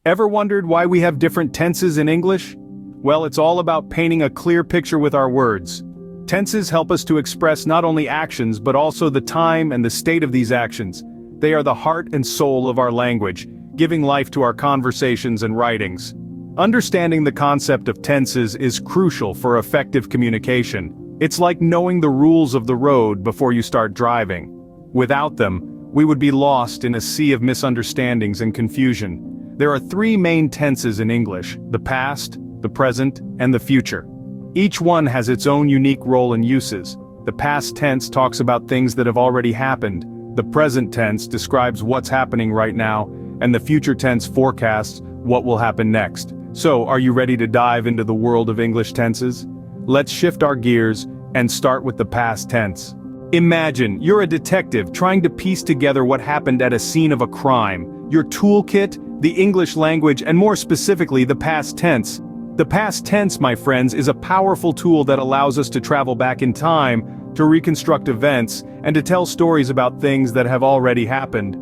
Ever wondered why we have different tenses in English? Well, it's all about painting a clear picture with our words. Tenses help us to express not only actions but also the time and the state of these actions. They are the heart and soul of our language, giving life to our conversations and writings. Understanding the concept of tenses is crucial for effective communication. It's like knowing the rules of the road before you start driving. Without them, we would be lost in a sea of misunderstandings and confusion. There are three main tenses in English: the past, the present, and the future. Each one has its own unique role and uses. The past tense talks about things that have already happened. The present tense describes what's happening right now, and the future tense forecasts what will happen next. So, are you ready to dive into the world of English tenses? Let's shift our gears and start with the past tense. Imagine you're a detective trying to piece together what happened at a scene of a crime. Your toolkit, the English language, and more specifically the past tense. The past tense, my friends, is a powerful tool that allows us to travel back in time, to reconstruct events, and to tell stories about things that have already happened.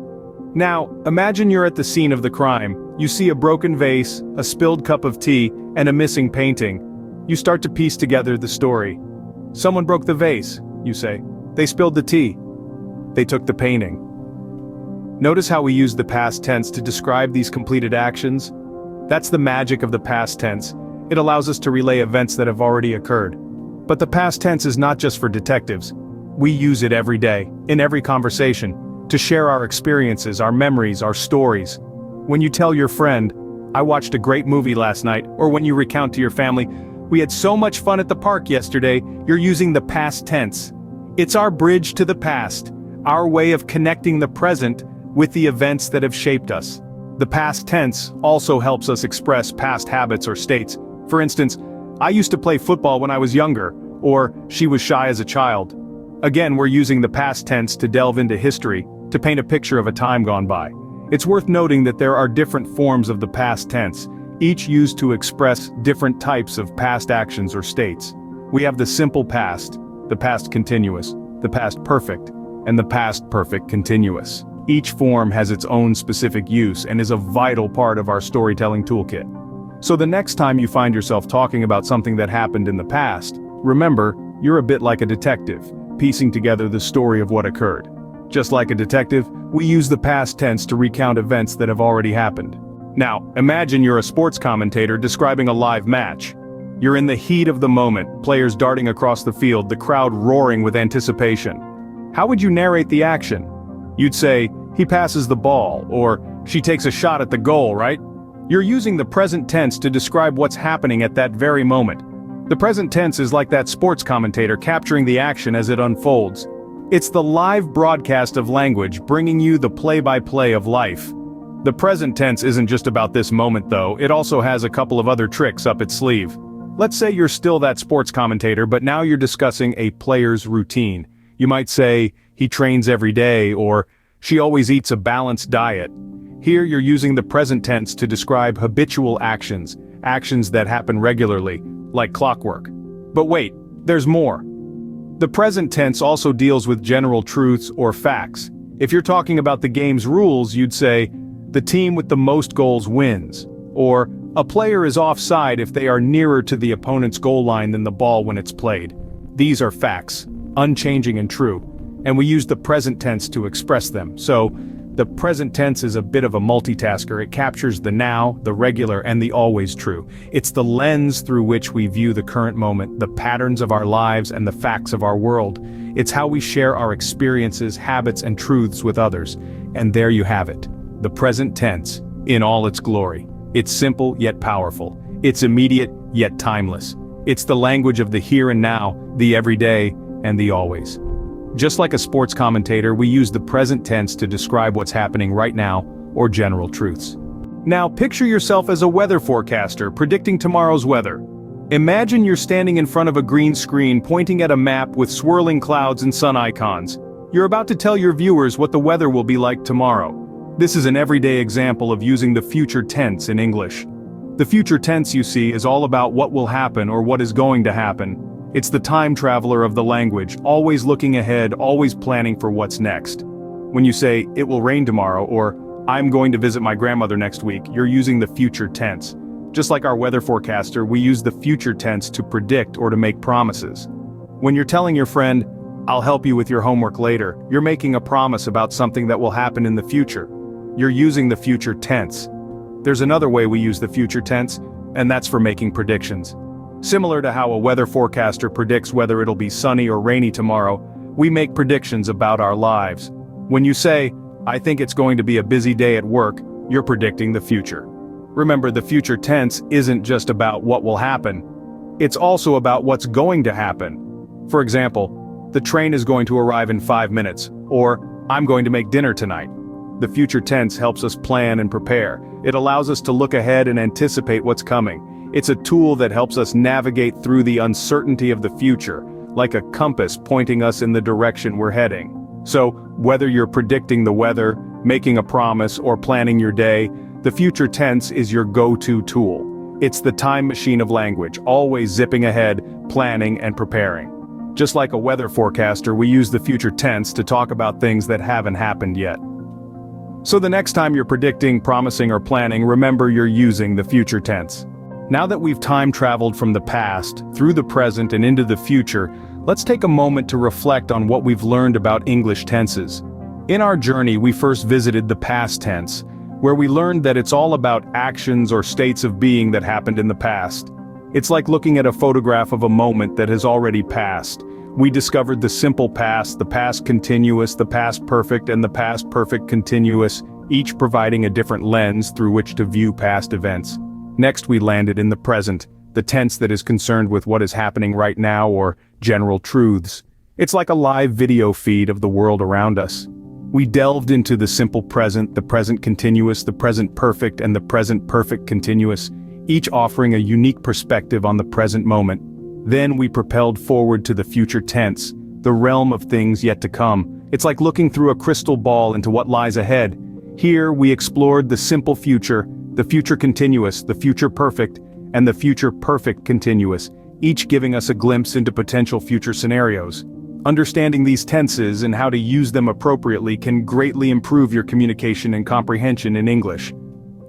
Now, imagine you're at the scene of the crime. You see a broken vase, a spilled cup of tea, and a missing painting. You start to piece together the story. Someone broke the vase, you say. They spilled the tea. They took the painting. Notice how we use the past tense to describe these completed actions? That's the magic of the past tense. It allows us to relay events that have already occurred. But the past tense is not just for detectives. We use it every day, in every conversation, to share our experiences, our memories, our stories. When you tell your friend, "I watched a great movie last night," or when you recount to your family, "We had so much fun at the park yesterday," you're using the past tense. It's our bridge to the past, our way of connecting the present with the events that have shaped us. The past tense also helps us express past habits or states. For instance, "I used to play football when I was younger," or "she was shy as a child." Again, we're using the past tense to delve into history, to paint a picture of a time gone by. It's worth noting that there are different forms of the past tense, each used to express different types of past actions or states. We have the simple past, the past continuous, the past perfect, and the past perfect continuous. Each form has its own specific use and is a vital part of our storytelling toolkit. So the next time you find yourself talking about something that happened in the past, remember, you're a bit like a detective, piecing together the story of what occurred. Just like a detective, we use the past tense to recount events that have already happened. Now, imagine you're a sports commentator describing a live match. You're in the heat of the moment, players darting across the field, the crowd roaring with anticipation. How would you narrate the action? You'd say, "He passes the ball," or "She takes a shot at the goal," right? You're using the present tense to describe what's happening at that very moment. The present tense is like that sports commentator capturing the action as it unfolds. It's the live broadcast of language bringing you the play-by-play of life. The present tense isn't just about this moment though, it also has a couple of other tricks up its sleeve. Let's say you're still that sports commentator, but now you're discussing a player's routine. You might say, "He trains every day," or "She always eats a balanced diet." Here you're using the present tense to describe habitual actions, actions that happen regularly, like clockwork. But wait, there's more. The present tense also deals with general truths or facts. If you're talking about the game's rules, you'd say, "The team with the most goals wins," or "A player is offside if they are nearer to the opponent's goal line than the ball when it's played." These are facts, unchanging and true, and we use the present tense to express them. So, the present tense is a bit of a multitasker. It captures the now, the regular, and the always true. It's the lens through which we view the current moment, the patterns of our lives, and the facts of our world. It's how we share our experiences, habits, and truths with others. And there you have it. The present tense, in all its glory. It's simple yet powerful. It's immediate yet timeless. It's the language of the here and now, the everyday, and the always. Just like a sports commentator, we use the present tense to describe what's happening right now, or general truths. Now picture yourself as a weather forecaster predicting tomorrow's weather. Imagine you're standing in front of a green screen pointing at a map with swirling clouds and sun icons. You're about to tell your viewers what the weather will be like tomorrow. This is an everyday example of using the future tense in English. The future tense, you see, is all about what will happen or what is going to happen. It's the time traveler of the language, always looking ahead, always planning for what's next. When you say, "It will rain tomorrow," or I'm going to visit my grandmother next week, you're using the future tense. Just like our weather forecaster, we use the future tense to predict or to make promises. When you're telling your friend, "I'll help you with your homework later," you're making a promise about something that will happen in the future. You're using the future tense. There's another way we use the future tense, and that's for making predictions. Similar to how a weather forecaster predicts whether it'll be sunny or rainy tomorrow, we make predictions about our lives. When you say, "I think it's going to be a busy day at work," you're predicting the future. Remember, the future tense isn't just about what will happen. It's also about what's going to happen. For example, "The train is going to arrive in 5 minutes," or "I'm going to make dinner tonight." The future tense helps us plan and prepare. It allows us to look ahead and anticipate what's coming. It's a tool that helps us navigate through the uncertainty of the future, like a compass pointing us in the direction we're heading. So, whether you're predicting the weather, making a promise, or planning your day, the future tense is your go-to tool. It's the time machine of language, always zipping ahead, planning and preparing. Just like a weather forecaster, we use the future tense to talk about things that haven't happened yet. So the next time you're predicting, promising, or planning, remember you're using the future tense. Now that we've time traveled from the past, through the present and into the future, let's take a moment to reflect on what we've learned about English tenses. In our journey, we first visited the past tense, where we learned that it's all about actions or states of being that happened in the past. It's like looking at a photograph of a moment that has already passed. We discovered the simple past, the past continuous, the past perfect, and the past perfect continuous, each providing a different lens through which to view past events. Next, we landed in the present, the tense that is concerned with what is happening right now or general truths. It's like a live video feed of the world around us. We delved into the simple present, the present continuous, the present perfect, and the present perfect continuous, each offering a unique perspective on the present moment. Then we propelled forward to the future tense, the realm of things yet to come. It's like looking through a crystal ball into what lies ahead. Here we explored the simple future, the future continuous, the future perfect, and the future perfect continuous, each giving us a glimpse into potential future scenarios. Understanding these tenses and how to use them appropriately can greatly improve your communication and comprehension in English.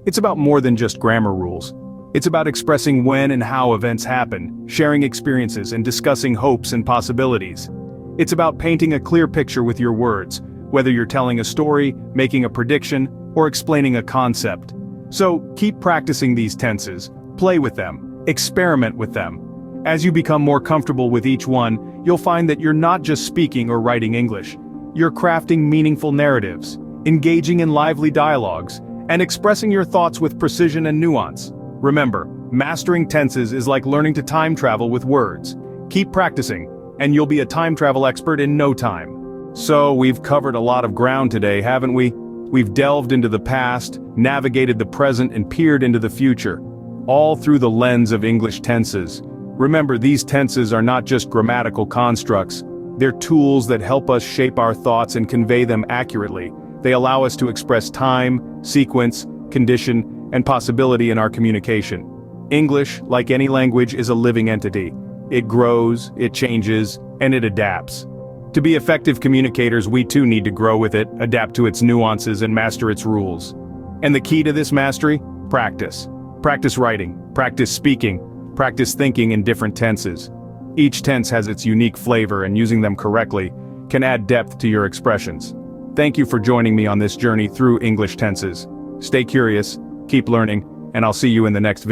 It's about more than just grammar rules. It's about expressing when and how events happen, sharing experiences and discussing hopes and possibilities. It's about painting a clear picture with your words, whether you're telling a story, making a prediction, or explaining a concept. So, keep practicing these tenses, play with them, experiment with them. As you become more comfortable with each one, you'll find that you're not just speaking or writing English. You're crafting meaningful narratives, engaging in lively dialogues, and expressing your thoughts with precision and nuance. Remember, mastering tenses is like learning to time travel with words. Keep practicing, and you'll be a time travel expert in no time. So, we've covered a lot of ground today, haven't we? We've delved into the past, navigated the present, and peered into the future, all through the lens of English tenses. Remember, these tenses are not just grammatical constructs. They're tools that help us shape our thoughts and convey them accurately. They allow us to express time, sequence, condition, and possibility in our communication. English, like any language, is a living entity. It grows, it changes, and it adapts. To be effective communicators, we too need to grow with it, adapt to its nuances, and master its rules. And the key to this mastery? Practice. Practice writing, practice speaking, practice thinking in different tenses. Each tense has its unique flavor, and using them correctly can add depth to your expressions. Thank you for joining me on this journey through English tenses. Stay curious, keep learning, and I'll see you in the next video.